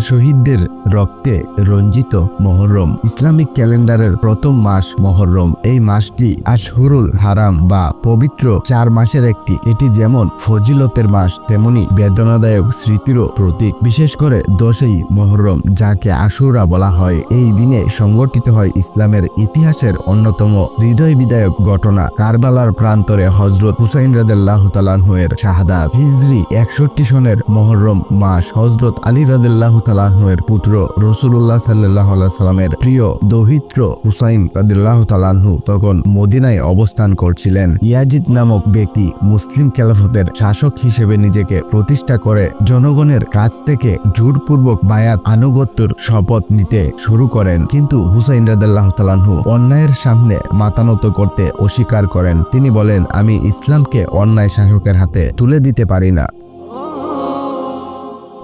শহীদদের রক্তে রঞ্জিত মুহররম। ইসলামিক ক্যালেন্ডারের প্রথম মাস মুহররম। এই মাসটি আশহুরুল হারাম বা পবিত্র 4 মাসের একটি। এটি যেমন ফজিলতের মাস তেমনি বেদনাদায়ক স্মৃতিরও প্রতীক। বিশেষ করে 10ই মুহররম, যাকে আশুরা বলা হয়, এই দিনে সংঘটিত হয় ইসলামের ইতিহাসের অন্যতম হৃদয় বিদায়ক ঘটনা, কারবালার প্রান্তরে হযরত হুসাইন রাদিয়াল্লাহু তাআলা আনহু এর শাহাদাত। হিজরি 61 সনের মুহররম মাস হযরত আলী রাদিয়াল্লাহু তাআলা আনহু এর পুত্র রাসূলুল্লাহ সাল্লাল্লাহু আলাইহি সাল্লামের প্রিয় দৌহিত্র হুসাইন রাদিয়াল্লাহু তাআলা আনহু তখন মদিনায় অবস্থান করছিলেন। ইয়াজিদ নামক ব্যক্তি মুসলিম খেলাফতের শাসক হিসেবে নিজেকে প্রতিষ্ঠা করে জনগণের কাছ থেকে জোরপূর্বক বায়াত আনুগত্যের শপথ নিতে শুরু করেন। কিন্তু হুসাইন রাদিয়াল্লাহু তাআলা আনহু অন্যায়ের সামনে মাথা নত করতে অস্বীকার করেন। তিনি বলেন, আমি ইসলামকে অন্যায় শাসকের হাতে তুলে দিতে পারি না।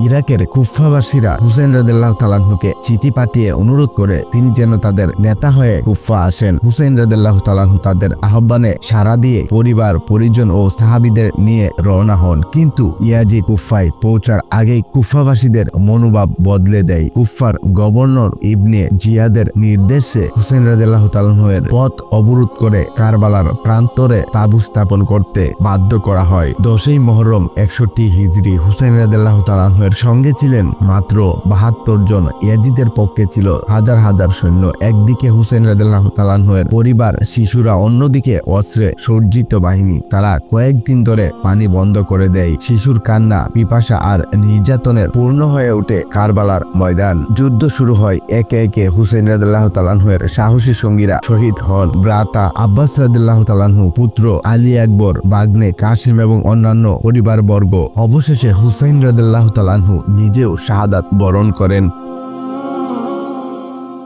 ইরাকের কুফাবাসীরা হুসাইন রাদিয়াল্লাহু তাআলা আনহুকে চিঠি পাঠিয়ে অনুরোধ করে তিনি যেন তাদের নেতা হয়ে কুফা আসেন। হুসাইন রাদিয়াল্লাহু তাআলা আনহু তাদের আহ্বানে সাড়া দিয়ে পরিবার পরিজন ও সাহাবীদের নিয়ে রওনা হন। কিন্তু ইয়াজিদ কুফায় পৌঁছার আগেই কুফাবাসীদের মনোভাব বদলে দেয়। কুফার গভর্নর ইবনে জিয়াদের নির্দেশে হুসাইন রাদিয়াল্লাহু তাআলা আনহু এর পথ অবরোধ করে কারবালার প্রান্তরে তাঁবু স্থাপন করতে বাধ্য করা হয়। 10ই মুহররম 61 হিজরি। হুসাইন রাদিয়াল্লাহু তাআলা আনহু সঙ্গে ছিলেন মাত্র 72 জন। ইয়াজিদের পক্ষে ছিল হাজার হাজার সৈন্য। একদিকে হুসাইন রাদিয়াল্লাহু তাআলা আনহু এর পরিবার, শিশুরা, অন্যদিকে অস্ত্রে সজ্জিত বাহিনী। তারা কয়েকদিন ধরে পানি বন্ধ করে দেয়। শিশুর কান্না, পিপাসা আর নির্যাতনের পূর্ণ হয়ে ওঠে কারবালার ময়দান। যুদ্ধ শুরু হয়। একে একে হুসাইন রাদিয়াল্লাহু তাআলা আনহু এর সাহসী সঙ্গীরা শহীদ হন। ভ্রাতা আব্বাস রাদিয়াল্লাহু তাআলা আনহু, পুত্র আলী আকবর, ভাগ্নে কাসিম এবং অন্যান্য পরিবারবর্গ। অবশেষে হুসাইন রাদিয়াল্লাহু তাআলা আনহু নিজেও শাহাদাত বরণ করেন।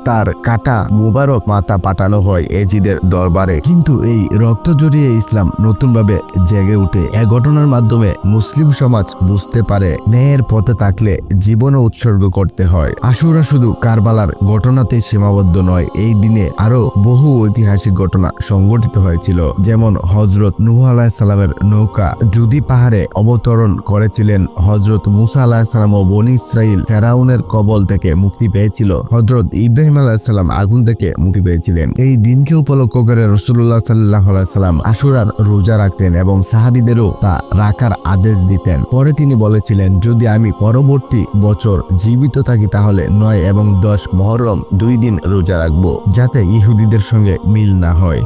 তার কাটা মুবারক মাথা পাঠানো হয় এজিদের দরবারে। কিন্তু এই রক্ত জড়িয়ে ইসলাম নতুনভাবে জেগে উঠে। এ ঘটনার মাধ্যমে মুসলিম সমাজ বুঝতে পারে, ন্যায়ের পথে থাকলে জীবনও উৎসর্গ করতে হয়। আশুরা শুধু কারবালার ঘটনাতেই সীমাবদ্ধ নয়। এই দিনে আরো বহু ঐতিহাসিক ঘটনা সংঘটিত হয়েছিল। যেমন হযরত নূহ আলাইহিস সালামের নৌকা জুদি পাহাড়ে অবতরণ করেছিলেন। হযরত মুসা আলাইহিস সালাম ও বনী ইসরাইল ফেরাউনের কবল থেকে মুক্তি পেয়েছিল। হযরত ইব্রাহিম আলাইহিস সালাম আগুন থেকে মুক্তি পেয়েছিলেন। এই দিনকে উপলক্ষ করে রাসূলুল্লাহ সাল্লাল্লাহু আলাইহি সাল্লাম আশুরার রোজা রাখতেন এবং সাহাবীদেরও তা রাখার আদেশ দিতেন। পরে তিনি বলেছিলেন, যদি আমি পরবর্তী বছর জীবিত থাকি তাহলে 9 এবং 10 মুহররম 2 দিন রোজা রাখবো, যাতে ইহুদিদের সঙ্গে মিল না হয়।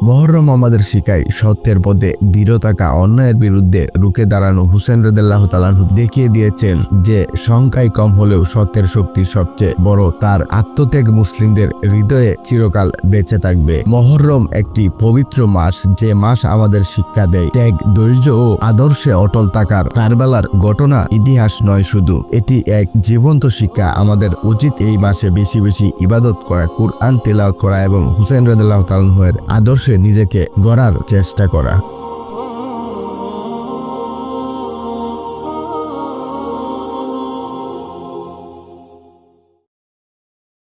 মুহররম আমাদের শিখায় সত্যের পথে দৃঢ় থাকা, অন্যায়ের বিরুদ্ধে রুখে দাঁড়ানো। হুসাইন রাদিয়াল্লাহু তাআলা আনহু দেখিয়ে দিয়েছেন যে সংখ্যায় কম হলেও সত্যের শক্তি সবচেয়ে বড়। তার আত্মত্যাগ মুসলিমদের হৃদয়ে চিরকাল বেঁচে থাকবে। মুহররম একটি পবিত্র মাস, যে মাস আমাদের শিক্ষা দেয় ত্যাগ, ধৈর্য ও আদর্শে অটল থাকার। কারবালার ঘটনা ইতিহাস নয় শুধু, এটি এক জীবন্ত শিক্ষা। আমাদের উচিত এই মাসে বেশি বেশি ইবাদত করা, কুরআন তেলাওয়াত করা এবং হুসাইন রাদিয়াল্লাহু তাআলা আনহু এর আদর্শে নিজেকে গড়ার চেষ্টা করা।